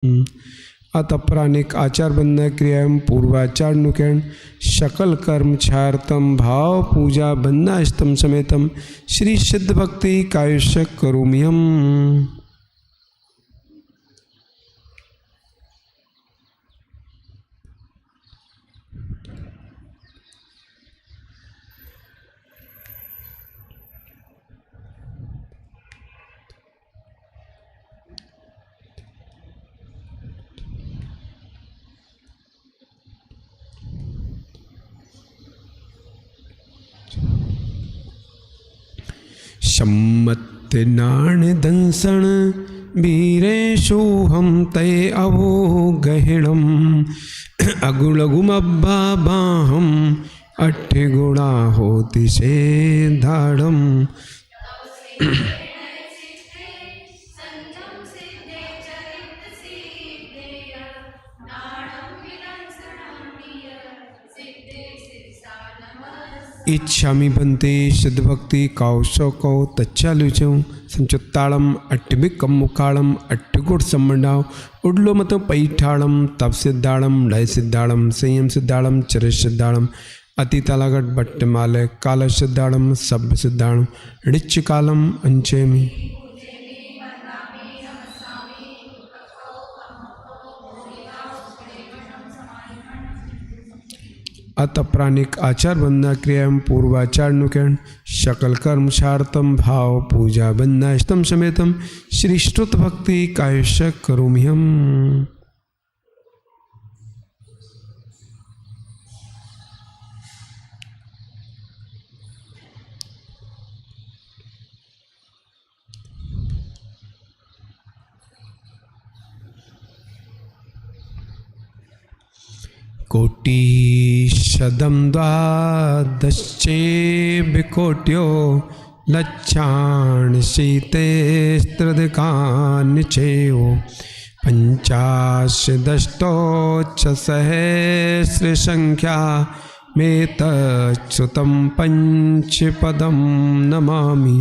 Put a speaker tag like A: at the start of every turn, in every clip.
A: अत प्राणिक आचार बंधन क्रिया पूर्वाचार नुकैण शकल कर्म छारतम भाव पूजा बंधनाष्टम समेतम श्री सिद्ध भक्ति कायुष्य करोम्यहम। सम्मत नाण दंसण वीरेशु हम तय अवो गहिणम अगुलगुमब्बा बाहम अठ गुणा होति से धाड़म। इच्छामि बंते सिद्ध भक्ति काउसो कौ तच्चालुचौ संचुत्ताड़म अट्टबिकम मुकाड़म अट्टगुड़ सम्मंडाव उडलो मत पैठाड़म तप सिद्धाड़म लय सिद्धाड़म संयम सिद्धाड़म चर सिद्धाड़म अति तलागट बट्टमालय काल सिद्धाड़म सभ्य सिद्धाड़म ऋच कालम अंचेमी। अत प्राणिक आचार बंधना क्रिया पूर्वाचार नुकैण शकल कर्म छारतम भाव पूजा बंधनाष्टम समेतम श्री स्तुत भक्ति कायुष्य करोम्यहम। कोटिशदं द्वादश्चे विकोट्यो लक्षाण शीते स्त्रदकान्यचेयो पंचाशदष्टोच्च सहस्र संख्या मेतच्युतं पंचपदं नमामि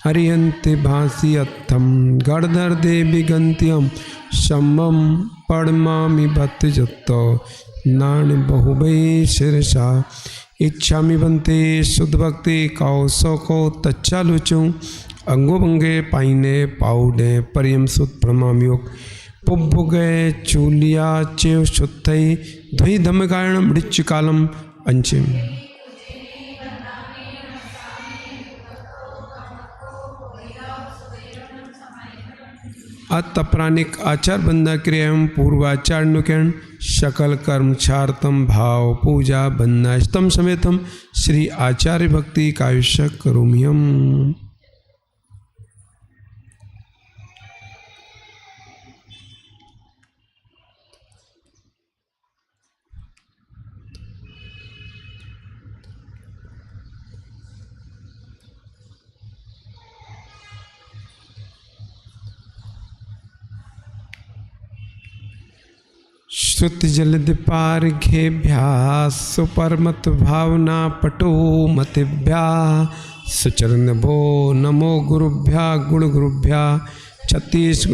A: हरियन्ति भासि अत्थं गणधर देवी गन्त्यं शम्भं पड़मामि भक्तियुक्तो नाण बहुबै शिरसा। इच्छामि बंते शुद्ध भक्ति काउसो को तच्चालुचु अंगो भंगे पाइने पाउडे परियम सुत प्रमामयोग पुभुगे चूलिया चेव शुद्धै द्वि धमगायण मृच कालम अंचिम। अत प्राणिक आचार बंधना क्रिया पूर्वाचार नुकैण शकल कर्म छारतम भाव पूजा बंधनाष्टम समेतम श्री आचार्य भक्ति कायुष्य करोम्यहम। श्रुति जलद पारघेभ्यास सुपरमत भावना पटो मतिभ्या सुचरण भो नमो गुरुभ्या गुण गुरुभ्या 36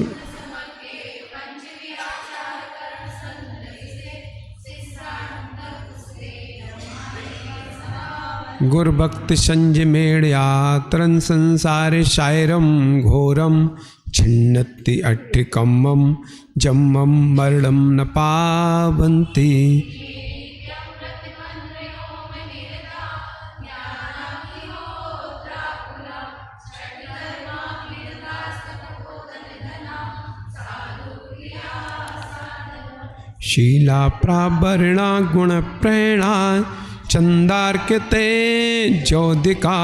A: गुरभक्ति संजमेड़या तरन संसार शायरम घोरम छिन्नति अट्ठिकम्मम जम्मम मरणम न पावन्ति। शीला प्रावरणा गुण प्रेरणा चंदार्क्यते ज्योतिका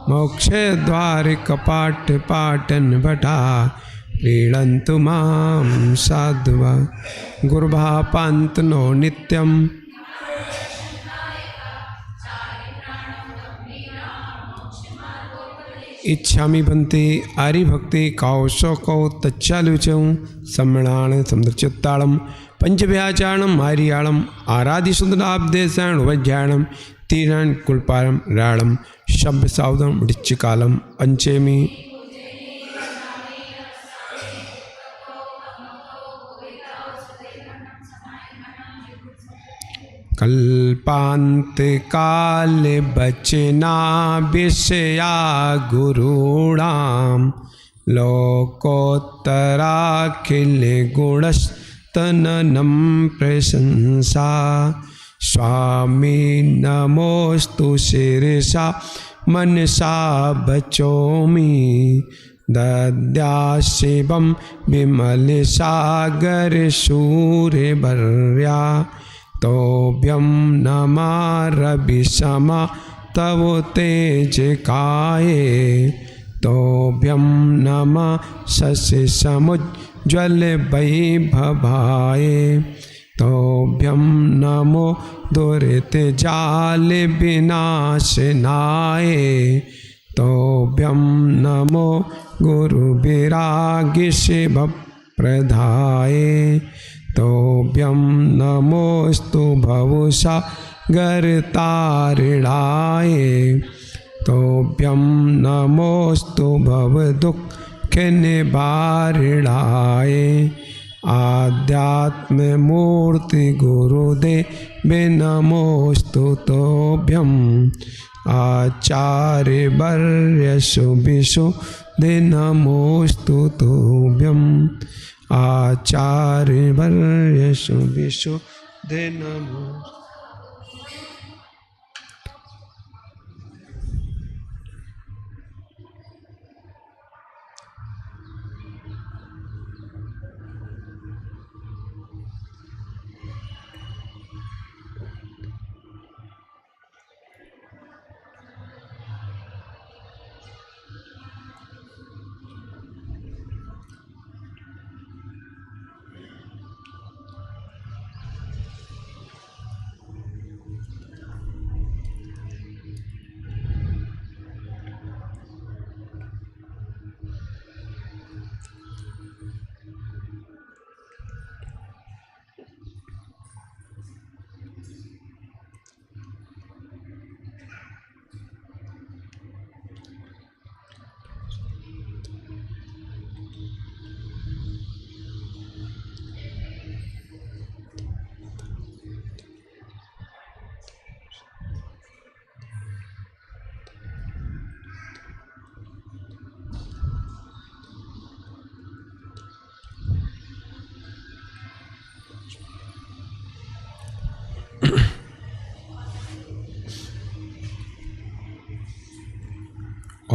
A: मोक्ष द्वार कपाट पाटन भटा प्रीणन्तु मां साधवा गुरुभापान्तनो नित्यम। इच्छामि बंते आर्य भक्ति काउसो कौ तच्चालुचौ सम्मणाण समुद्रचित्तालम पंचव्याचारणम आर्याणम आराधिशुद्धनाब्देशाण वज्ञाणम तीरण कुलपारम राणम शब्द सावधम ऋचिकालम अंचेमी। कल्पांत काल बचना विषया गुरूणाम लोकोत्तराखिल गुणस्तननं प्रशंसा स्वामी नमोस्तु शिरसा मनसा बचोमि दद्या शिवं विमल सागर सूर्यवर्या तोभ्यं नमः रविसमा तव तेज काये तोभ्यं नमः शशि समुज्ज्वल वैभवाय तोभ्यं नमो दुरित जाल विनाशनाय तोभ्यं नमो गुरु विराग शिव प्रदाय तोभ्यं नमोस्तु भवसागरतारिणाय तोभ्यं नमोस्तु भवदुःखनिवारणाय आध्यात्ममूर्ति गुरुदेव नमोस्तु तोभ्यं आचार्यवर्य शुभिशुद्धे नमोस्तु तोभ्यं आचार्यवर्य शुभिशुद्धे नमो।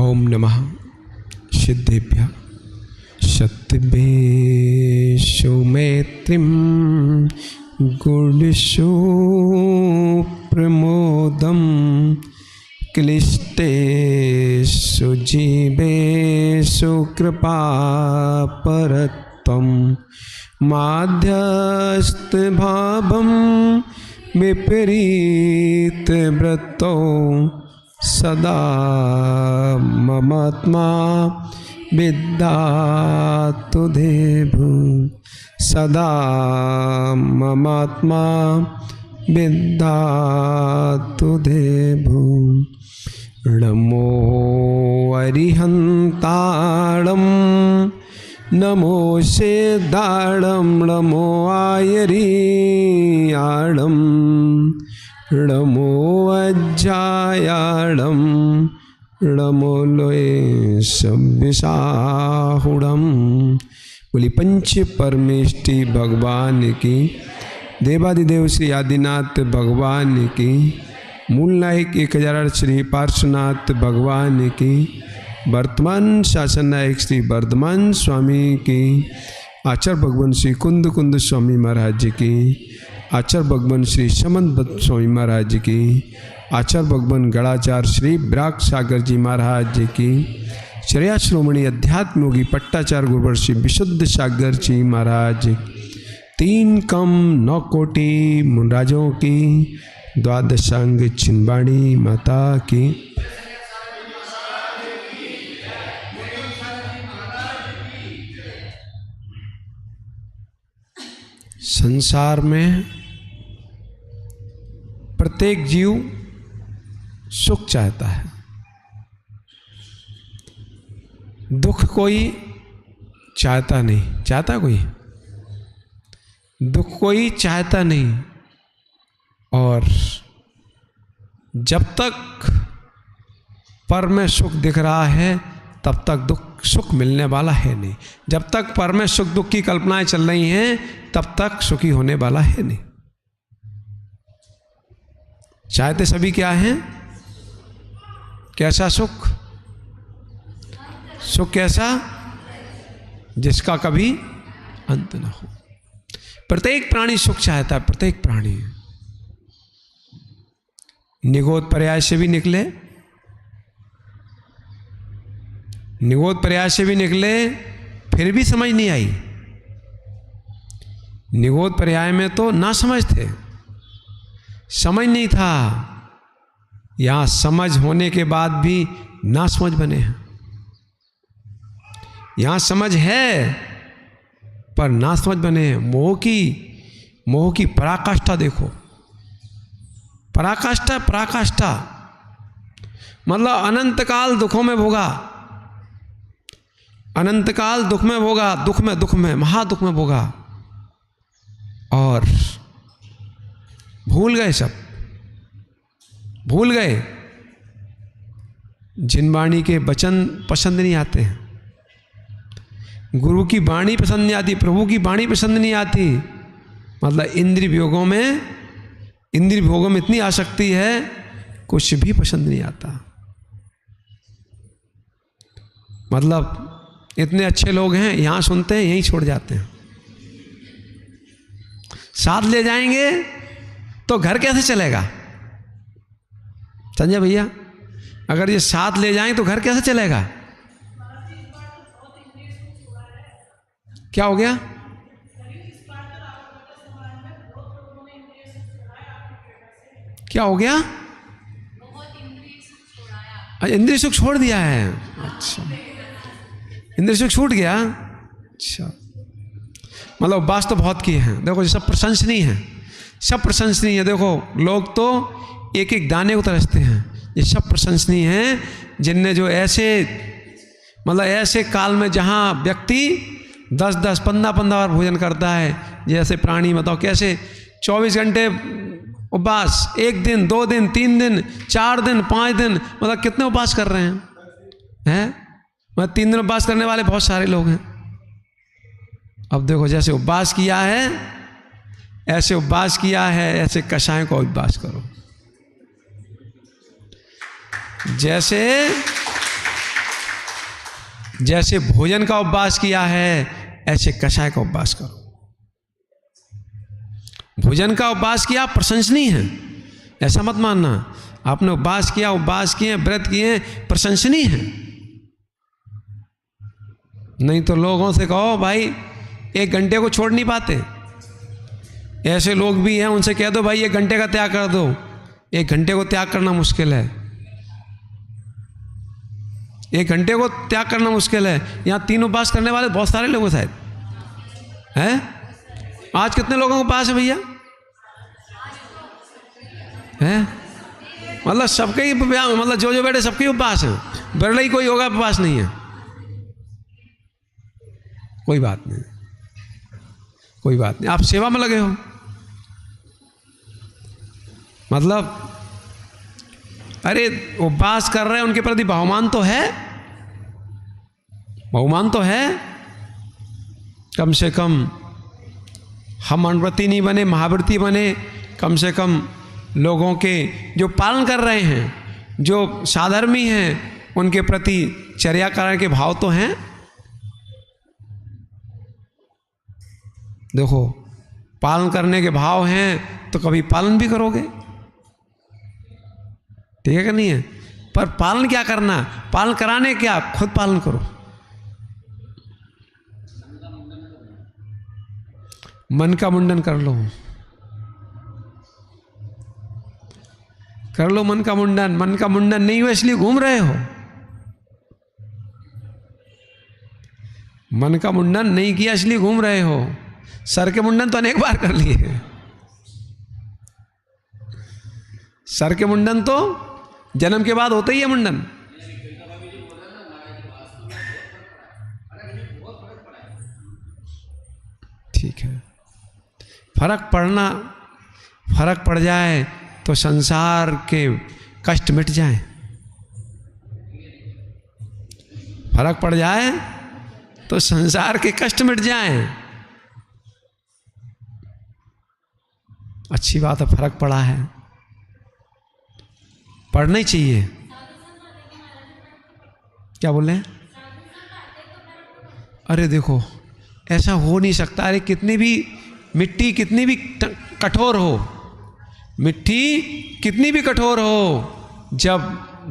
A: ओम नमः सिद्धेभ्यः शतभेषु मैत्रीं गुणेषु प्रमोदं क्लिष्टेषु जीवेषु कृपापरत्वं माध्यस्थभावं विपरीतवृत्तौ सदा ममात्मा विद्यातु देभु सदा ममात्मा विद्यातु देभु नमो अरिहन्ताणं नमो सेदाणं नमो आयरियाणं नमो अज्जायाणं नमो लोये सव्यसाहुणं। बोली पंच परमेष्टि भगवान की, देवादिदेव श्री आदिनाथ भगवान की, मूल नायक 1008 श्री पार्श्वनाथ भगवान की, वर्तमान शासन नायक श्री वर्धमान स्वामी की, आचार्य भगवान श्री कुंद कुंद स्वामी महाराज जी की, आचार्य भगवान श्री समंत स्वामी महाराज की, आचार्य भगवान गणाचार्य श्री विराग सागर जी महाराज जी की, श्रेया श्रोमणी अध्यात्म योगी पट्टाचार्य गुरुवर श्री विशुद्ध सागर जी महाराज, 3 कम 9 कोटि मुनराजों की, द्वादशांग छिंदवाड़ी माता की। संसार में प्रत्येक जीव सुख चाहता है, दुख कोई चाहता नहीं। चाहता कोई? दुख कोई चाहता नहीं, और जब तक पर में सुख दिख रहा है तब तक दुख सुख मिलने वाला है नहीं। जब तक पर में सुख दुख की कल्पनाएं चल रही हैं तब तक सुखी होने वाला है नहीं। चाहते सभी क्या हैं? कैसा सुख? सुख कैसा? जिसका कभी अंत ना हो। प्रत्येक प्राणी सुख चाहता है, प्रत्येक प्राणी। निगोद पर्याय से भी निकले, निगोद पर्याय से भी निकले, फिर भी समझ नहीं आई। निगोद पर्याय में तो ना समझ थे, समझ नहीं था। यहां समझ होने के बाद भी ना समझ बने हैं। यहां समझ है पर ना समझ बने हैं। मोह की पराकाष्ठा देखो, पराकाष्ठा, पराकाष्ठा मतलब अनंत काल दुखों में भोगा, अनंत काल दुख में भोगा, दुख में महादुख में भोगा, और भूल गए, सब भूल गए। जिन वाणी के वचन पसंद नहीं आते हैं, गुरु की वाणी पसंद नहीं आती, प्रभु की वाणी पसंद नहीं आती, मतलब इंद्रिय भोगों में इतनी आसक्ति है, कुछ भी पसंद नहीं आता। मतलब इतने अच्छे लोग हैं, यहां सुनते हैं, यहीं छोड़ जाते हैं। साथ ले जाएंगे तो घर कैसे चलेगा? संजय भैया, अगर ये साथ ले जाएं तो घर कैसे चलेगा? क्या हो गया? क्या हो गया? इंद्रिय सुख छोड़ दिया है। अच्छा, इंद्रिय सुख छूट गया। अच्छा, मतलब उपवास तो बहुत किए हैं। देखो, ये सब प्रशंसनीय है, सब प्रशंसनीय है। देखो, लोग तो एक एक दाने को तरसते हैं। ये सब प्रशंसनीय हैं, जिनने जो ऐसे मतलब ऐसे काल में जहाँ व्यक्ति 10-10, 15-15 बार भोजन करता है, जैसे प्राणी, बताओ कैसे 24 घंटे उपवास, 1 दिन, 2 दिन, 3 दिन, 4 दिन, 5 दिन, मतलब कितने उपवास कर रहे हैं? मतलब 3 दिन उपवास करने वाले बहुत सारे लोग हैं। अब देखो, जैसे उपवास किया है, ऐसे उपवास किया है, ऐसे कषाय को उपवास करो। जैसे भोजन का उपवास किया है, ऐसे कषाय का उपवास करो। भोजन का उपवास किया प्रशंसनीय है, ऐसा मत मानना। आपने उपवास किया, उपवास किए, व्रत किए, प्रशंसनीय है। नहीं तो लोगों से कहो भाई 1 घंटे को छोड़ नहीं पाते, ऐसे लोग भी हैं, उनसे कह दो भाई 1 घंटे का त्याग कर दो। 1 घंटे को त्याग करना मुश्किल है, 1 घंटे को त्याग करना मुश्किल है। यहाँ 3 उपवास करने वाले बहुत सारे लोग शायद हैं। आज कितने लोगों के पास है भैया? है मतलब सबके ही, मतलब जो बैठे सबके उपवास हैं, बिरला ही कोई होगा उपवास नहीं है। कोई बात नहीं, कोई बात नहीं, आप सेवा में लगे हो। मतलब अरे उपवास कर रहे हैं, उनके प्रति बहुमान तो है, बहुमान तो है। कम से कम हम अनव्रती नहीं बने, महाव्रती बने। कम से कम लोगों के जो पालन कर रहे हैं, जो साधर्मी हैं, उनके प्रति चर्याकरण के भाव तो हैं। देखो, पालन करने के भाव हैं तो कभी पालन भी करोगे, ठीक है कि नहीं है? पर पालन क्या करना, पालन कराने क्या, खुद पालन करो। मन का मुंडन कर लो, कर लो मन का मुंडन। मन का मुंडन नहीं हुआ इसलिए घूम रहे हो। मन का मुंडन नहीं किया इसलिए घूम रहे हो। सर के मुंडन तो अनेक बार कर लिए। सर के मुंडन तो जन्म के बाद होता ही है मुंडन। ठीक है, फर्क पड़ जाए तो संसार के कष्ट मिट जाए। फर्क पड़ जाए तो संसार के कष्ट मिट जाएं। अच्छी बात है, फर्क पड़ा है, पढ़ना ही चाहिए। क्या बोले? अरे देखो, ऐसा हो नहीं सकता। अरे कितनी भी मिट्टी कितनी भी कठोर हो, मिट्टी कितनी भी कठोर हो, जब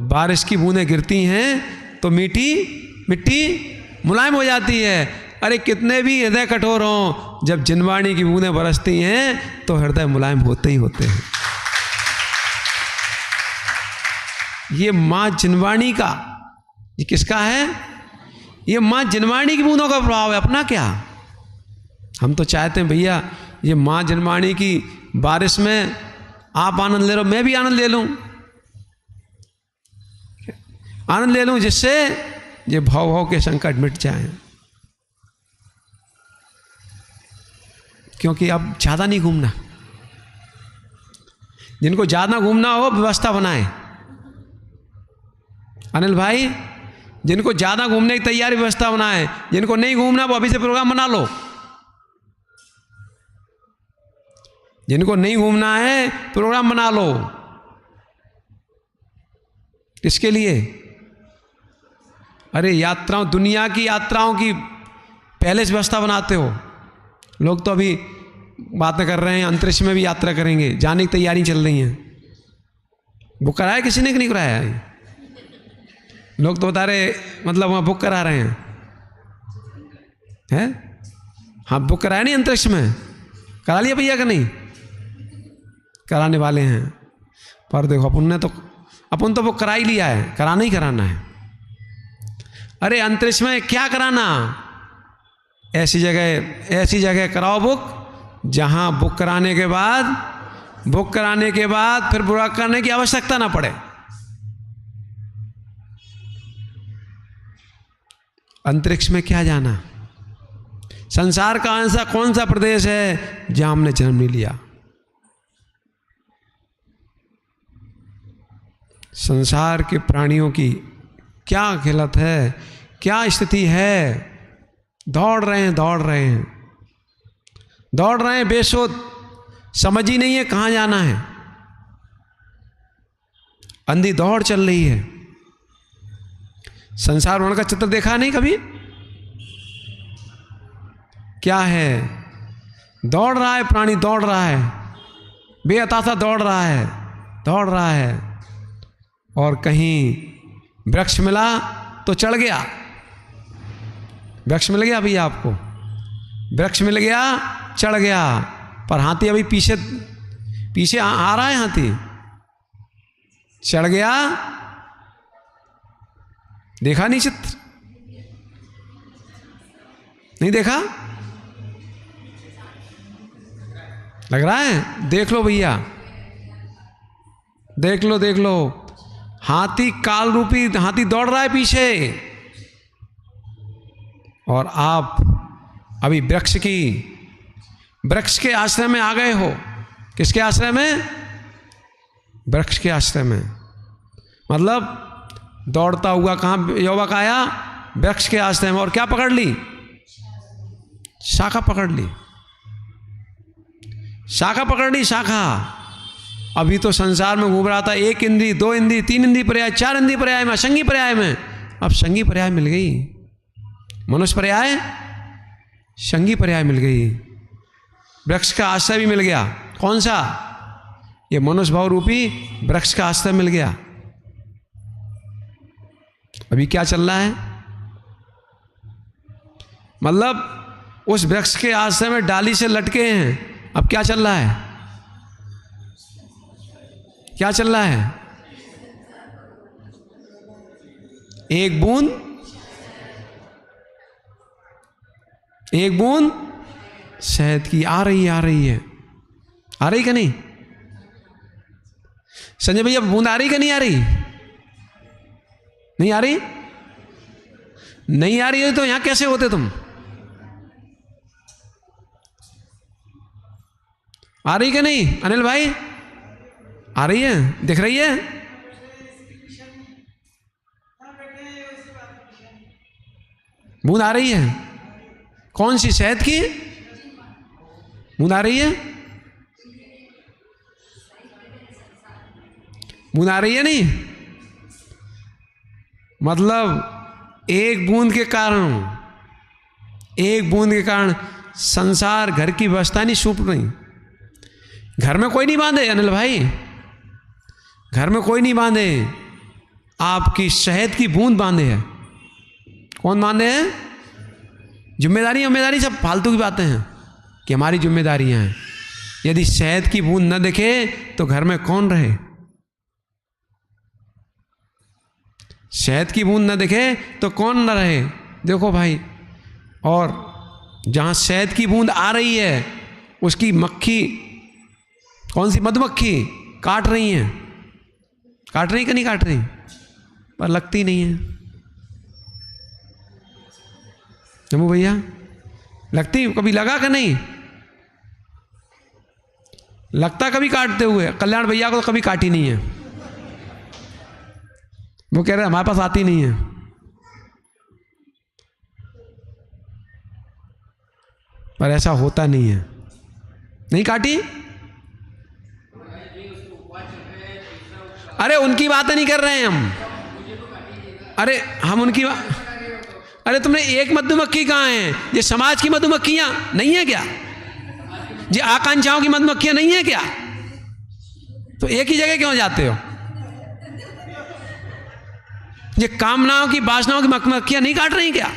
A: बारिश की बूंदें गिरती हैं तो मिट्टी मुलायम हो जाती है। अरे कितने भी हृदय कठोर हों, जब जिनवाणी की बूंदें बरसती हैं तो हृदय मुलायम होते ही होते हैं। ये माँ जिनवाणी का, ये किसका है? ये माँ जिनवाणी की बूंदों का प्रभाव है, अपना क्या। हम तो चाहते हैं भैया ये माँ जिनवाणी की बारिश में आप आनंद ले लो, मैं भी आनंद ले लूं, जिससे ये भाव के संकट मिट जाएं। क्योंकि अब ज़्यादा नहीं घूमना। जिनको ज़्यादा घूमना हो व्यवस्था बनाएं। अनिल भाई, जिनको ज़्यादा घूमने की तैयारी व्यवस्था बनाएं। जिनको नहीं घूमना वो अभी से प्रोग्राम बना लो। जिनको नहीं घूमना है प्रोग्राम बना लो। किसके लिए? अरे यात्राओं, दुनिया की यात्राओं की पहले से व्यवस्था बनाते हो। लोग तो अभी बातें कर रहे हैं अंतरिक्ष में भी यात्रा करेंगे, जाने की तैयारी चल रही है। बुक कराया किसी ने कि नहीं कराया है? लोग तो बता रहे, मतलब वहाँ बुक करा रहे हैं। हाँ, बुक कराया नहीं अंतरिक्ष में? करा लिया भैया कि नहीं? कराने वाले हैं। पर देखो अपन तो बुक करा ही लिया है, कराना ही कराना है। अरे अंतरिक्ष में क्या कराना? ऐसी जगह कराओ बुक जहां बुक कराने के बाद फिर बुरा करने की आवश्यकता ना पड़े। अंतरिक्ष में क्या जाना? संसार का ऐसा कौन सा प्रदेश है जहां हमने जन्म नहीं लिया? संसार के प्राणियों की क्या हालत है, क्या स्थिति है। दौड़ रहे हैं बेसुध, समझ ही नहीं है कहाँ जाना है। अंधी दौड़ चल रही है। संसार भ्रमण का चित्र देखा नहीं कभी? क्या है? दौड़ रहा है प्राणी, दौड़ रहा है, बेअतासा दौड़ रहा है। और कहीं वृक्ष मिला तो चढ़ गया। वृक्ष मिल गया भैया आपको, वृक्ष मिल गया, चढ़ गया। पर हाथी अभी पीछे आ रहा है। हाथी चढ़ गया, देखा नहीं चित्र? नहीं देखा? लग रहा है? देख लो भैया, देख लो। हाथी, काल रूपी हाथी दौड़ रहा है पीछे, और आप अभी वृक्ष के आश्रय में आ गए हो। किसके आश्रय में? वृक्ष के आश्रय में। मतलब दौड़ता हुआ कहाँ युवक आया? वृक्ष के आश्रय में। और क्या पकड़ ली? शाखा पकड़ ली। शाखा। अभी तो संसार में घूम रहा था 1 इंद्री, 2 इंद्री, 3 इंद्री पर्याय, 4 इंद्री पर्याय में, असंगी पर्याय में। अब संगी पर्याय मिल गई। मनुष्य पर्याय, संगी पर्याय मिल गई। वृक्ष का आश्रय भी मिल गया। कौन सा? ये मनुष्य भाव रूपी वृक्ष का आश्रय मिल गया। अभी क्या चल रहा है? मतलब उस वृक्ष के आश्रय में डाली से लटके हैं। अब क्या चल रहा है? क्या चल रहा है? एक बूंद शहद की आ रही है। आ रही कि नहीं? संजय भैया, बूंद आ रही कि नहीं आ रही? नहीं आ रही? नहीं आ रही है तो यहां कैसे होते तुम? आ रही कि नहीं अनिल भाई? आ रही है, दिख रही है? बूंद आ रही है? कौन सी? शहद की बूंद आ रही है? बूंद आ रही है नहीं? मतलब एक बूंद के कारण संसार, घर की व्यवस्था नहीं छूट रही। घर में कोई नहीं बांधे अनिल भाई, घर में कोई नहीं बांधे, आपकी शहद की बूंद बांधे है। कौन बांधे हैं? जिम्मेदारी सब फालतू की बातें हैं कि हमारी जिम्मेदारियां हैं। यदि शहद की बूंद न दिखे तो घर में कौन रहे? शहद की बूंद न दिखे तो कौन न रहे? देखो भाई, और जहाँ शहद की बूंद आ रही है उसकी मक्खी, कौन सी? मधुमक्खी काट रही हैं। काट रही कि नहीं काट रही? पर लगती नहीं है। जम्मू भैया लगती? कभी लगा कि नहीं? लगता कभी काटते हुए? कल्याण भैया को तो कभी काटी नहीं है। वो कह रहे हमारे पास आती नहीं है। पर ऐसा होता नहीं है। नहीं काटी? अरे उनकी बातें नहीं कर रहे हैं हम। अरे हम उनकी अरे तुमने एक मधुमक्खी कहाँ है? ये समाज की मधुमक्खियां नहीं है क्या? ये आकांक्षाओं की मधुमक्खियां नहीं है क्या? तो एक ही जगह क्यों जाते हो? ये कामनाओं की, वासनाओं की मधुमक्खियां नहीं काट रही क्या?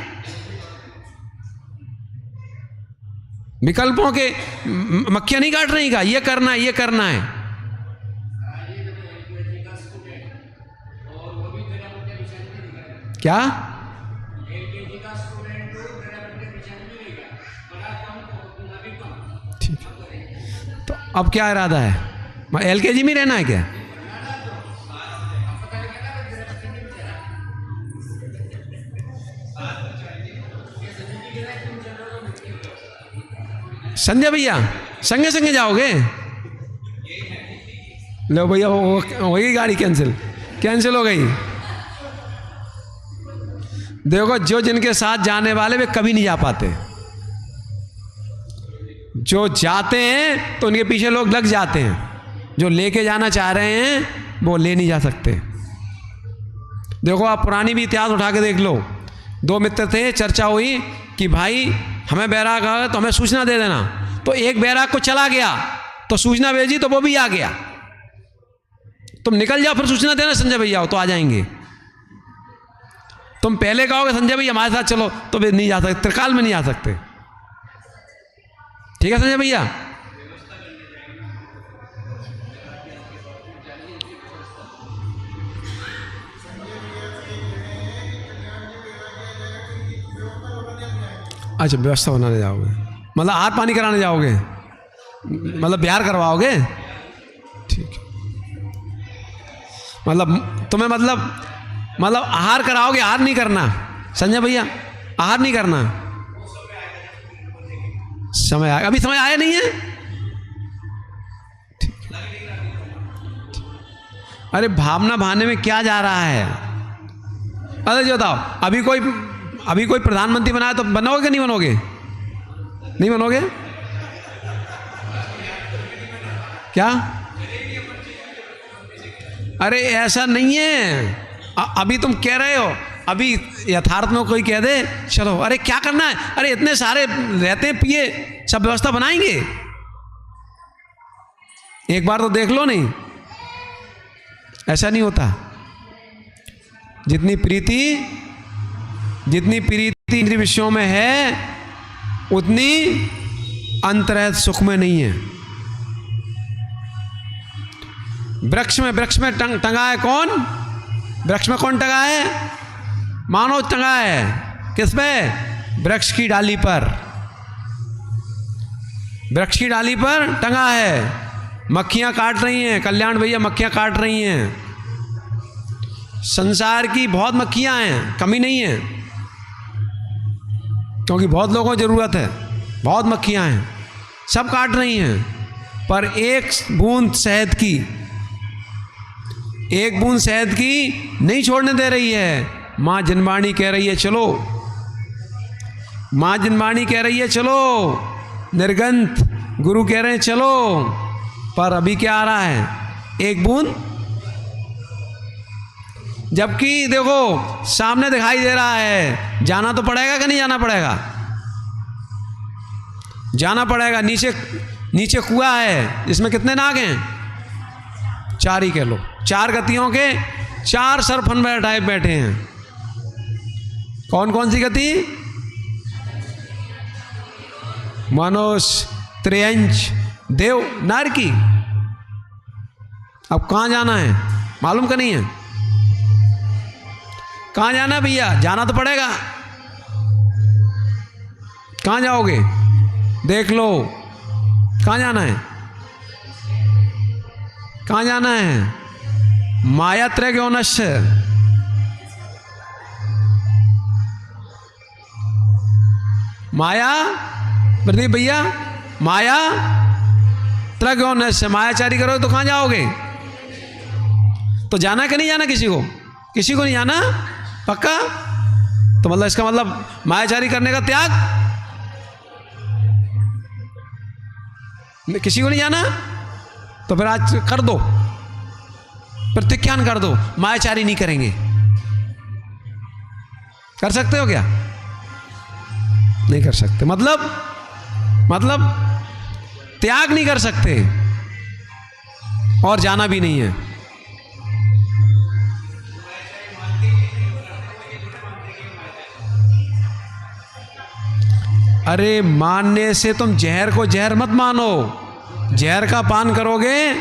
A: विकल्पों के मक्खियां नहीं काट रही क्या? ये करना है, ये करना है। क्या? ठीक, तो अब क्या इरादा है? LKG में रहना है क्या? संजय भैया संगे संगे जाओगे? लो भैया, हो गई गाड़ी कैंसिल हो गई। देखो, जो जिनके साथ जाने वाले वे कभी नहीं जा पाते। जो जाते हैं तो उनके पीछे लोग लग जाते हैं। जो लेके जाना चाह रहे हैं वो ले नहीं जा सकते। देखो, आप पुरानी भी इतिहास उठा के देख लो। दो मित्र थे, चर्चा हुई कि भाई हमें बैराग आ तो हमें सूचना दे देना। तो एक बैराग को चला गया तो सूचना भेजी तो वो भी आ गया। तुम निकल जाओ, फिर सूचना देना संजय भैया हो तो आ जाएंगे। तुम पहले कहोगे संजय भैया हमारे साथ चलो तो वे नहीं जा सकते, त्रिकाल में नहीं आ सकते। ठीक है संजय भैया? अच्छा, व्यवस्था बनाने जाओगे, मतलब हाथ पानी कराने जाओगे, मतलब बिहार करवाओगे? ठीक है, मतलब तुम्हें मतलब आहार कराओगे, आहार नहीं करना संजय भैया, आहार नहीं करना। समय आया, अभी समय आया नहीं है। अरे भावना भाने में क्या जा रहा है? अरे जो बताओ, अभी कोई प्रधानमंत्री बनाया तो बनोगे कि नहीं बनोगे? नहीं बनोगे क्या? अरे ऐसा नहीं है। अभी तुम कह रहे हो, अभी यथार्थ में कोई कह दे चलो, अरे क्या करना है, अरे इतने सारे रहते हैं पिए, सब व्यवस्था बनाएंगे। एक बार तो देख लो। नहीं, ऐसा नहीं होता। जितनी प्रीति इंद्रिय विषयों में है उतनी अंतरहित सुख में नहीं है। वृक्ष में टंगा है कौन? वृक्ष में कौन टंगा है? मानव टंगा है। किस पे? वृक्ष की डाली पर। वृक्ष की डाली पर टंगा है। मक्खियां काट रही हैं, कल्याण भैया मक्खियां काट रही हैं। संसार की बहुत मक्खियां हैं, कमी नहीं है, क्योंकि बहुत लोगों को जरूरत है। बहुत मक्खियां हैं, सब काट रही हैं। पर एक बूंद शहद की नहीं छोड़ने दे रही है। माँ जिनवाणी कह रही है चलो, माँ जिनवाणी कह रही है चलो, निर्गंथ गुरु कह रहे हैं चलो, पर अभी क्या आ रहा है, एक बूंद। जबकि देखो सामने दिखाई दे रहा है, जाना तो पड़ेगा कि नहीं जाना पड़ेगा? जाना पड़ेगा। नीचे कुआं है, इसमें कितने नाग हैं? 4 ही कह लो। 4 गतियों के 4 सरफन बैठे हैं। कौन कौन सी गति? मनुष्य, त्रियंच, देव, नार की। अब कहाँ जाना है मालूम का नहीं है? कहाँ जाना है भैया? जाना तो पड़ेगा। कहाँ जाओगे? देख लो कहाँ जाना है, कहाँ जाना है? माया त्रैगुण्यस्य, माया प्रदीप भैया, माया त्रैगुण्यस्य, मायाचारी करोगे तो कहाँ जाओगे? तो जाना कि नहीं जाना? किसी को नहीं जाना? पक्का? तो मतलब इसका मतलब मायाचारी करने का त्याग, किसी को नहीं जाना? तो फिर आज कर दो, प्रतिज्ञान कर दो, मायाचारी नहीं करेंगे। कर सकते हो क्या? नहीं कर सकते। मतलब त्याग नहीं कर सकते और जाना भी नहीं है। अरे मानने से तुम जहर को जहर मत मानो। जहर का पान करोगे,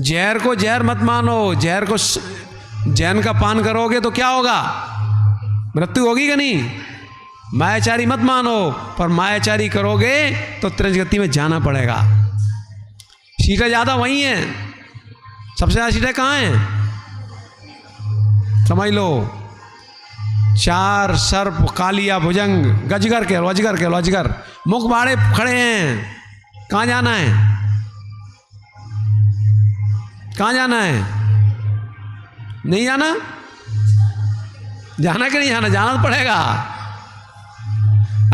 A: जहर को जहर मत मानो। जहर को जैन का पान करोगे तो क्या होगा? मृत्यु होगी कि नहीं? मायाचारी मत मानो, पर मायाचारी करोगे तो त्रिजगति में जाना पड़ेगा। सीटें ज़्यादा वहीं हैं, सबसे ज़्यादा सीटें कहाँ हैं समझ लो। 4 सर्प, कालिया, भुजंग, गजगर के अजगर मुख बाड़े खड़े हैं। कहाँ जाना है? कहाँ जाना है? नहीं जाना? जाना कि नहीं जाना? जाना तो पड़ेगा।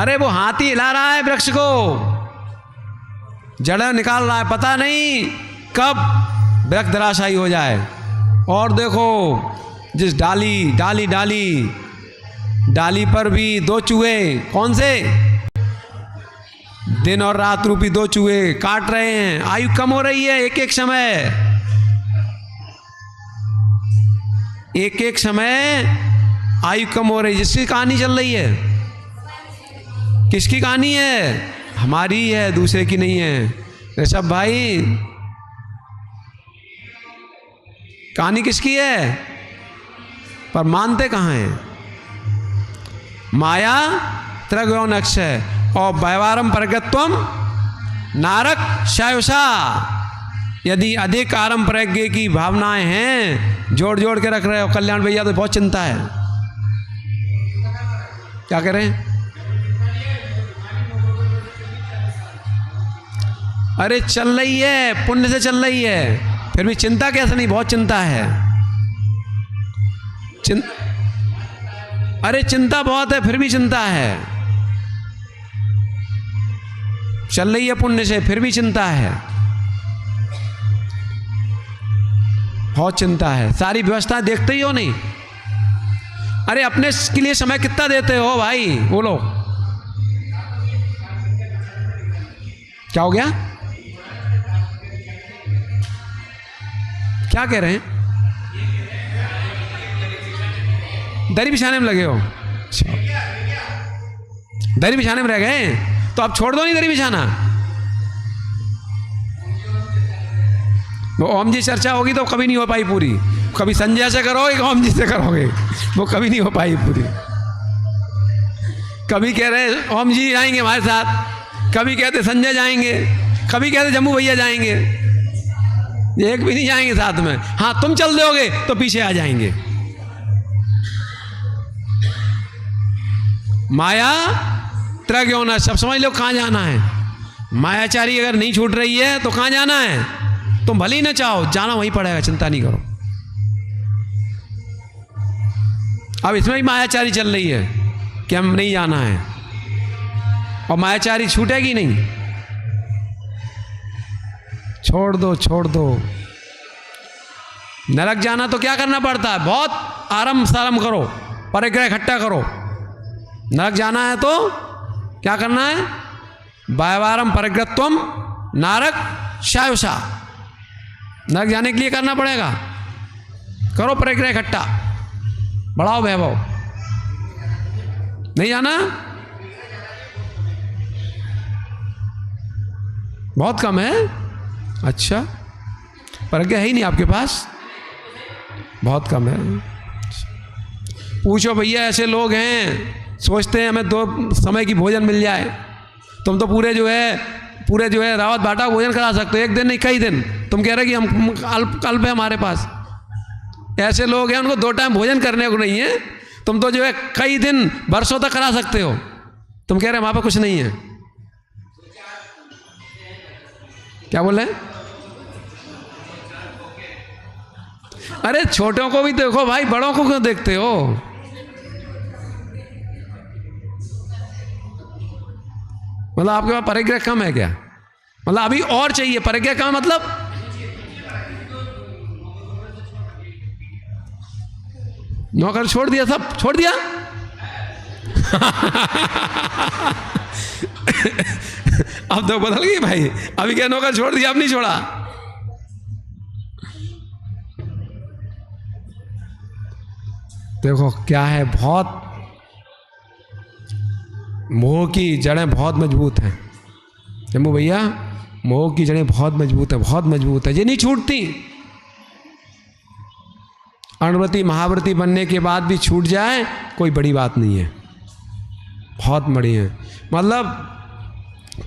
A: अरे वो हाथी हिला रहा है वृक्ष को, जड़ निकाल रहा है, पता नहीं कब वृक्ष धराशायी हो जाए। और देखो जिस डाली पर भी 2 चूहे, कौन से? दिन और रात रूपी 2 चूहे काट रहे हैं। आयु कम हो रही है एक एक समय आयु कम हो रही है। जिसकी कहानी चल रही है, किसकी कहानी है? हमारी है, दूसरे की नहीं है। ऋषभ भाई कहानी किसकी है? पर मानते कहाँ हैं? माया त्रैगुण्यस्य और व्यवहारम परगत्वम नारक शायुषा। यदि अधिक आरम प्रज्ञ की भावनाएं हैं, जोड़ के रख रहे हो। कल्याण भैया तो बहुत चिंता है, क्या करें? अरे चल रही है, पुण्य से चल रही है, फिर भी चिंता कैसे नहीं? बहुत चिंता है। अरे चिंता बहुत है, फिर भी चिंता है। चल रही है पुण्य से, फिर भी चिंता है, बहुत चिंता है। सारी व्यवस्था देखते ही हो नहीं? अरे अपने के लिए समय कितना देते हो भाई? बोलो क्या हो गया? क्या कह रहे हैं? दरी बिछाने में लगे हो? दरी बिछाने में रह गए तो अब छोड़ दो नहीं दरी बिछाना। वो ओम जी चर्चा होगी तो कभी नहीं हो पाई पूरी। कभी संजय से करोगे, ओम जी से करोगे, वो कभी नहीं हो पाई पूरी। कभी कह रहे ओम जी आएंगे हमारे साथ, कभी कहते संजय जाएंगे, कभी कहते जम्मू भैया जाएंगे। एक भी नहीं जाएंगे साथ में। हाँ तुम चल दोगे तो पीछे आ जाएंगे। माया त्रैगुण्यस्य। सब समझ लो कहाँ जाना है। मायाचारी अगर नहीं छूट रही है तो कहाँ जाना है? तुम भले ही ना चाहो, जाना वहीं पड़ेगा, चिंता नहीं करो। अब इसमें भी मायाचारी चल रही है कि हम नहीं जाना है, और मायाचारी छूटेगी नहीं। छोड़ दो, छोड़ दो। नरक जाना तो क्या करना पड़ता है? बहुत आरम सारम करो, परिग्रह इकट्ठा करो। नरक जाना है तो क्या करना है? वायवारम परिग्रहत्वम नारक शायुषा। नरक जाने के लिए करना पड़ेगा, करो परिग्रह इकट्ठा, बढ़ाओ वैभव। नहीं जाना? बहुत कम है। अच्छा, परिग्रह है ही नहीं आपके पास, बहुत कम है। पूछो भैया, ऐसे लोग हैं सोचते हैं हमें 2 समय की भोजन मिल जाए। तुम तो पूरे जो है रावत बाटा भोजन करा सकते हो, 1 दिन नहीं कई दिन। तुम कह रहे कि हम अल्प है हमारे पास। ऐसे लोग हैं उनको 2 टाइम भोजन करने को नहीं है। तुम तो जो है कई दिन वर्षों तक करा सकते हो। तुम कह रहे वहां पर कुछ नहीं है। क्या बोले? अरे छोटों को भी देखो भाई, बड़ों को क्यों देखते हो? मतलब आपके पास परिग्रह कम है क्या? मतलब अभी और चाहिए परिग्रह कम, मतलब नौकर छोड़ दिया, सब छोड़ दिया। अब तो बदल गई भाई, अभी क्या नौकर छोड़ दिया, अब नहीं छोड़ा। देखो क्या है, बहुत मोह की जड़ें बहुत मजबूत हैं जम्मू भैया। मोह की जड़ें बहुत मजबूत है, बहुत मजबूत है, ये नहीं छूटती। अणुव्रती महाव्रती बनने के बाद भी छूट जाए कोई बड़ी बात नहीं है, बहुत बड़ी है। मतलब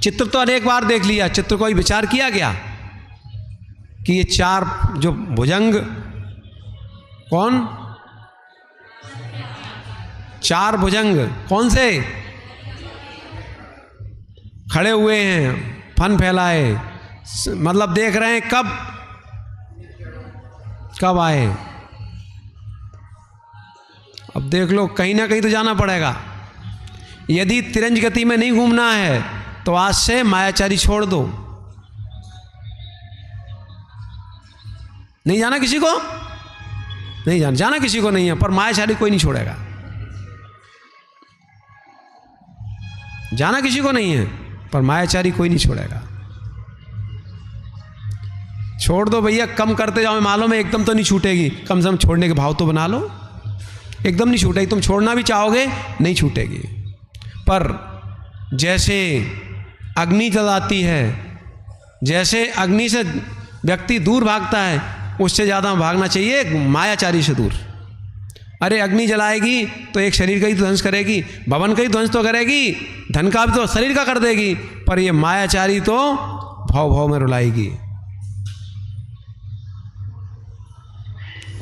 A: चित्र तो अनेक बार देख लिया, चित्र को ही विचार किया गया कि ये 4 जो भुजंग, कौन 4 भुजंग कौन से खड़े हुए हैं, फन फैलाए, मतलब देख रहे हैं कब आए। अब देख लो, कहीं ना कहीं तो जाना पड़ेगा। यदि तिरंज गति में नहीं घूमना है तो आज से मायाचारी छोड़ दो। नहीं जाना किसी को, नहीं जाना किसी को नहीं है, पर मायाचारी कोई नहीं छोड़ेगा। जाना किसी को नहीं है, पर मायाचारी कोई नहीं छोड़ेगा। छोड़ दो भैया, कम करते जाओ। मालूम है एकदम तो नहीं छूटेगी, कम से कम छोड़ने के भाव तो बना लो। एकदम नहीं छूटेगी, तुम छोड़ना भी चाहोगे नहीं छूटेगी। पर जैसे अग्नि जलाती है, जैसे अग्नि से व्यक्ति दूर भागता है, उससे ज़्यादा भागना चाहिए मायाचारी से दूर। अरे अग्नि जलाएगी तो एक शरीर का ही ध्वंस करेगी, भवन का ही ध्वंस तो करेगी, धन का भी तो शरीर का कर देगी, पर ये मायाचारी तो भाव भाव में रुलाएगी।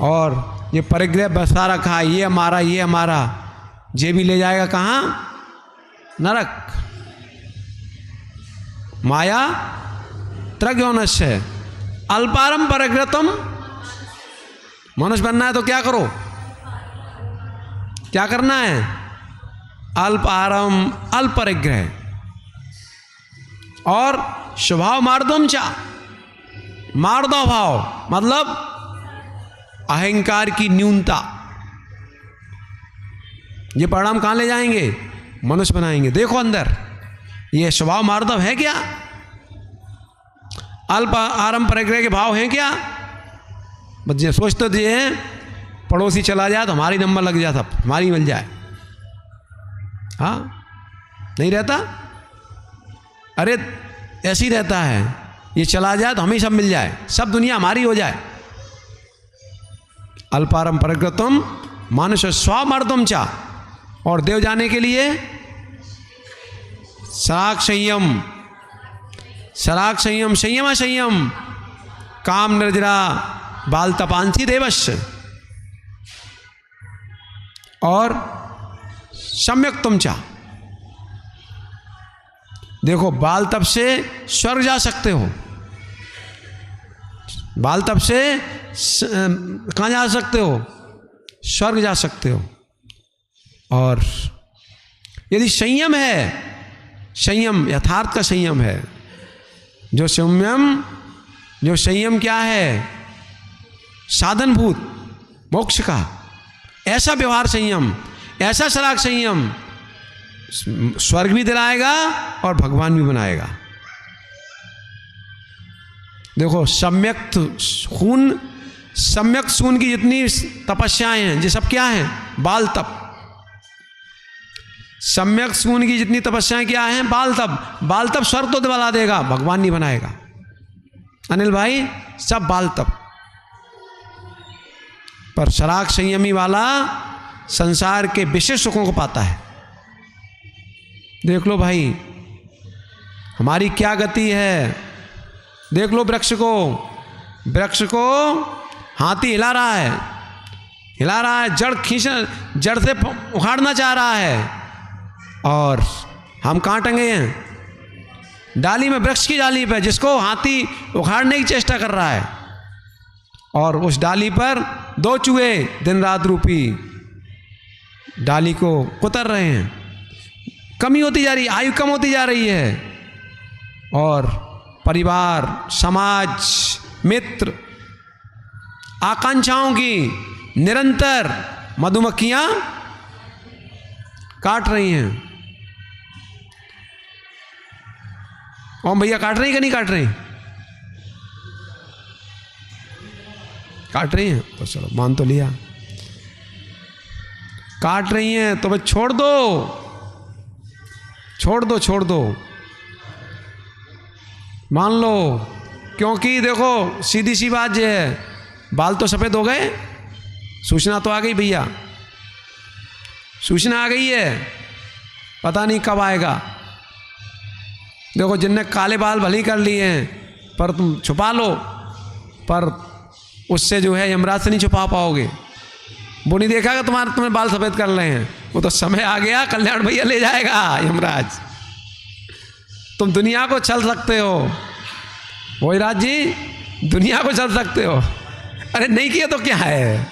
A: और ये परिग्रह बसा रखा, ये हमारा, ये भी ले जाएगा कहाँ? नरक। माया त्रग्योनस्य अल्पारम परिग्रहतम। मनुष्य बनना है तो क्या करो? क्या करना है? अल्पारम अल्प परिग्रह और स्वभाव मार्दम चा, मार्दव भाव मतलब अहंकार की न्यूनता। ये परिणाम कहां ले जाएंगे? मनुष्य बनाएंगे। देखो अंदर ये स्वभाव मार्दव है क्या? अल्प आरंभ परिग्रह के भाव हैं क्या? बच्चे सोचते थे पड़ोसी चला जाए तो हमारी नंबर लग जाए, सब हमारी मिल जाए। हाँ, नहीं रहता। अरे ऐसे ही रहता है, ये चला जाए तो हमें सब मिल जाए, सब दुनिया हमारी हो जाए। अल्पारम परिग्रहतम मानुष स्वामर्दम चा। और देव जाने के लिए सराग संयम, सराग संयम, संयम संयम, काम निर्जरा बाल तपांसी देवस्य और सम्यक तुम चा। देखो बाल तप से स्वर्ग जा सकते हो, बाल तप से कहाँ जा सकते हो? स्वर्ग जा सकते हो। और यदि संयम है, संयम यथार्थ का संयम है, जो संयम क्या है? साधनभूत मोक्ष का ऐसा व्यवहार संयम, ऐसा सराग संयम स्वर्ग भी दिलाएगा और भगवान भी बनाएगा। देखो सम्यक सून की जितनी तपस्याएं हैं, ये सब क्या हैं? बाल तप। सम्यक सून की जितनी तपस्याएं क्या हैं? बाल तप। बाल तप स्वर्ग तो दिला देगा, भगवान नहीं बनाएगा। अनिल भाई, सब बाल तप। पर सराग संयमी वाला संसार के विशेष सुखों को पाता है। देख लो भाई हमारी क्या गति है। देख लो वृक्ष को हाथी हिला रहा है, जड़ से उखाड़ना चाह रहा है, और हम कहाँ टंगे हैं? डाली में, वृक्ष की डाली पर, जिसको हाथी उखाड़ने की चेष्टा कर रहा है। और उस डाली पर 2 चूहे दिन रात रूपी डाली को कुतर रहे हैं। कमी होती जा रही, आयु कम होती जा रही है, और परिवार, समाज, मित्र, आकांक्षाओं की निरंतर मधुमक्खियां काट रही हैं। ओम भैया काट रही कि नहीं काट रही? काट रही हैं तो चलो मान तो लिया। काट रही हैं तो बस छोड़ दो, मान लो। क्योंकि देखो सीधी सी बात ये है, बाल तो सफ़ेद हो गए, सूचना तो आ गई भैया, सूचना आ गई है, पता नहीं कब आएगा। देखो जिनने काले बाल भले ही कर लिए हैं, पर तुम छुपा लो, पर उससे जो है यमराज से नहीं छुपा पाओगे। वो नहीं देखा कि तुम्हारे बाल सफ़ेद कर रहे हैं, वो तो समय आ गया, कल्याण भैया ले जाएगा यमराज। तुम दुनिया को चल सकते हो, वही राज जी, दुनिया को चल सकते हो। अरे नहीं किया तो क्या है,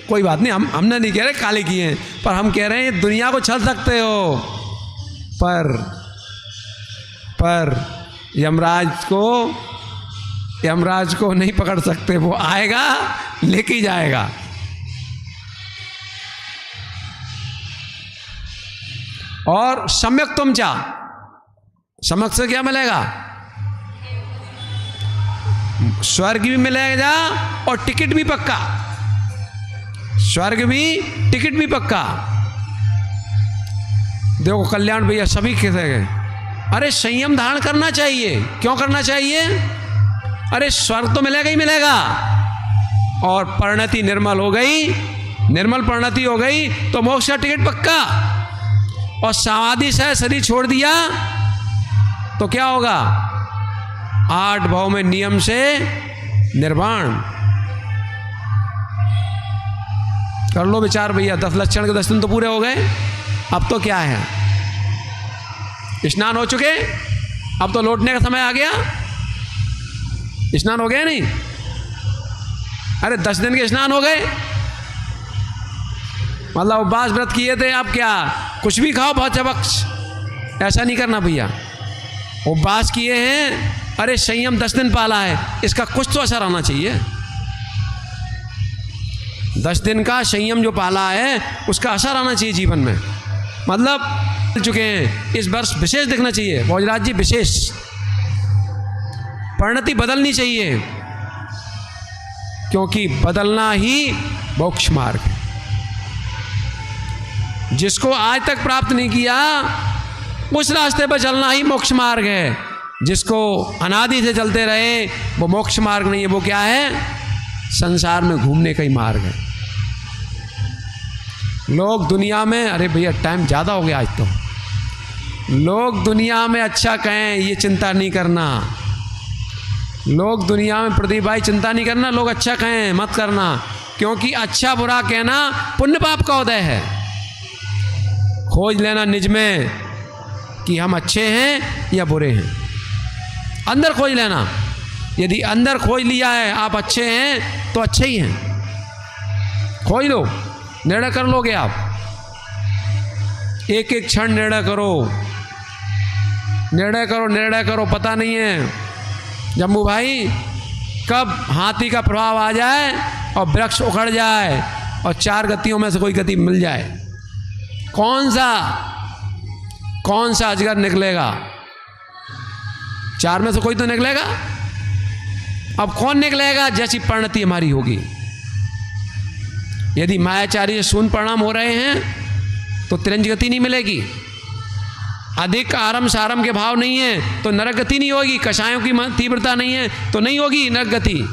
A: कोई बात नहीं, हमने नहीं कह रहे काले किए हैं, पर हम कह रहे हैं दुनिया को चल सकते हो, पर यमराज को नहीं पकड़ सकते। वो आएगा, लेके जाएगा। और सम्यक तुम सम्यक से क्या मिलेगा? स्वर्ग भी मिलेगा और टिकट भी पक्का। स्वर्ग भी, टिकट भी पक्का। देखो कल्याण भैया सभी कहते गए, अरे संयम धारण करना चाहिए। क्यों करना चाहिए? अरे स्वर्ग तो मिलेगा ही मिलेगा, और परिणति निर्मल हो गई, निर्मल परिणति हो गई तो मोक्ष का टिकट पक्का। और समाधि से शरीर छोड़ दिया तो क्या होगा? 8 भाव में नियम से निर्वाण। कर लो विचार भैया, 10 लक्षण के 10 दिन तो पूरे हो गए। अब तो क्या है? स्नान हो चुके, अब तो लौटने का समय आ गया। स्नान हो गया नहीं? अरे 10 दिन के स्नान हो गए, मतलब उपवास व्रत किए थे, अब क्या कुछ भी खाओ बहुत चबक। ऐसा नहीं करना भैया। उपवास किए हैं, अरे संयम 10 दिन पाला है, इसका कुछ तो असर आना चाहिए। 10 दिन का संयम जो पाला है उसका असर आना चाहिए जीवन में। मतलब मिल चुके हैं, इस वर्ष विशेष दिखना चाहिए। भोजराज जी विशेष परिणति बदलनी चाहिए, क्योंकि बदलना ही मोक्ष मार्ग है। जिसको आज तक प्राप्त नहीं किया उस रास्ते पर चलना ही मोक्ष मार्ग है। जिसको अनादि से चलते रहे वो मोक्ष मार्ग नहीं है, वो क्या है? संसार में घूमने का ही मार्ग है। लोग दुनिया में, अरे भैया टाइम ज़्यादा हो गया आज तो, लोग दुनिया में अच्छा कहें ये चिंता नहीं करना। लोग दुनिया में, प्रदीप भाई चिंता नहीं करना, लोग अच्छा कहें मत करना, क्योंकि अच्छा बुरा कहना पुण्य पाप का उदय है। खोज लेना निज में कि हम अच्छे हैं या बुरे हैं। अंदर खोज लेना। यदि अंदर खोज लिया है आप अच्छे हैं तो अच्छे ही हैं। खोज लो, निर्णय कर लोगे आप। एक एक क्षण निर्णय करो, निर्णय करो, निर्णय करो। पता नहीं है जम्मू भाई कब हाथी का प्रभाव आ जाए और वृक्ष उखड़ जाए और 4 गतियों में से कोई गति मिल जाए। कौन सा अजगर निकलेगा? 4 में से कोई तो निकलेगा। अब कौन निकलेगा? जैसी परिणति हमारी होगी। यदि मायाचारी से शून्य परिणाम हो रहे हैं तो तिरंज गति नहीं मिलेगी। अधिक आरम सारम के भाव नहीं है तो नरक गति नहीं होगी। कषायों की तीव्रता नहीं है तो नहीं होगी नरक गति।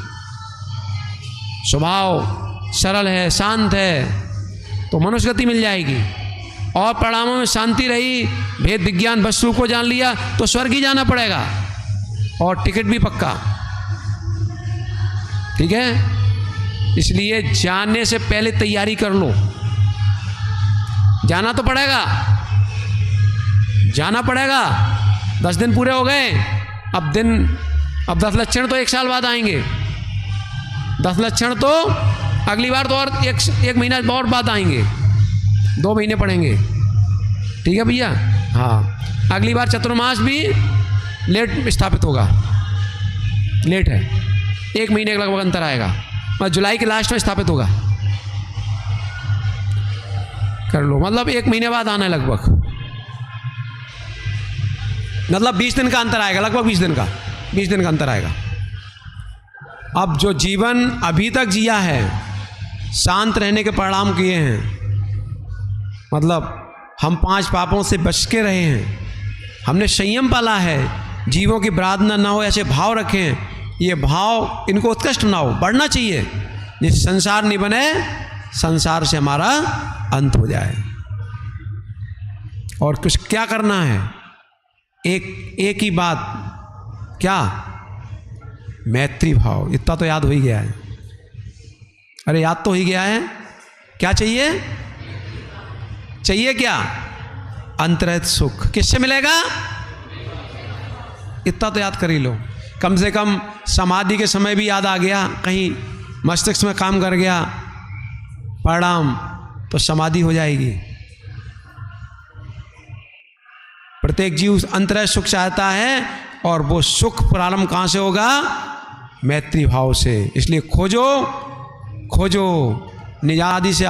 A: स्वभाव सरल है, शांत है तो मनुष्य गति मिल जाएगी। और परिणामों में शांति रही, भेद विज्ञान वस्तु को जान लिया तो स्वर्ग ही जाना पड़ेगा और टिकट भी पक्का। ठीक है, इसलिए जाने से पहले तैयारी कर लो। जाना तो पड़ेगा, जाना पड़ेगा। 10 दिन पूरे हो गए, अब 10 लक्षण तो 1 साल बाद आएंगे। 10 लक्षण तो अगली बार तो और एक महीना और बाद आएंगे। 2 महीने पढ़ेंगे। ठीक है भैया। हाँ, अगली बार चतुर्मास भी लेट स्थापित होगा। लेट है, 1 महीने का लगभग अंतर आएगा। और जुलाई के लास्ट में स्थापित होगा। कर लो, मतलब 1 महीने बाद आना है लगभग। मतलब 20 दिन का अंतर आएगा, लगभग 20 दिन का अंतर आएगा। अब जो जीवन अभी तक जिया है, शांत रहने के परिणाम किए हैं, मतलब हम 5 पापों से बच के रहे हैं, हमने संयम पाला है, जीवों की बराधना ना हो ऐसे भाव रखे हैं। ये भाव इनको उत्कृष्ट बनाओ, बढ़ना चाहिए। जिस संसार नहीं बने, संसार से हमारा अंत हो जाए। और कुछ क्या करना है? एक ही बात, क्या? मैत्री भाव। इतना तो याद हो ही गया है। अरे याद तो हो ही गया है। क्या चाहिए? चाहिए क्या? अंतरहित सुख। किससे मिलेगा? इतना तो याद कर ही लो। कम से कम समाधि के समय भी याद आ गया, कहीं मस्तिष्क में काम कर गया परिणाम, तो समाधि हो जाएगी। प्रत्येक जीव अंतरहित सुख चाहता है और वो सुख प्रारंभ कहाँ से होगा? मैत्री भाव से। इसलिए खोजो निजादि से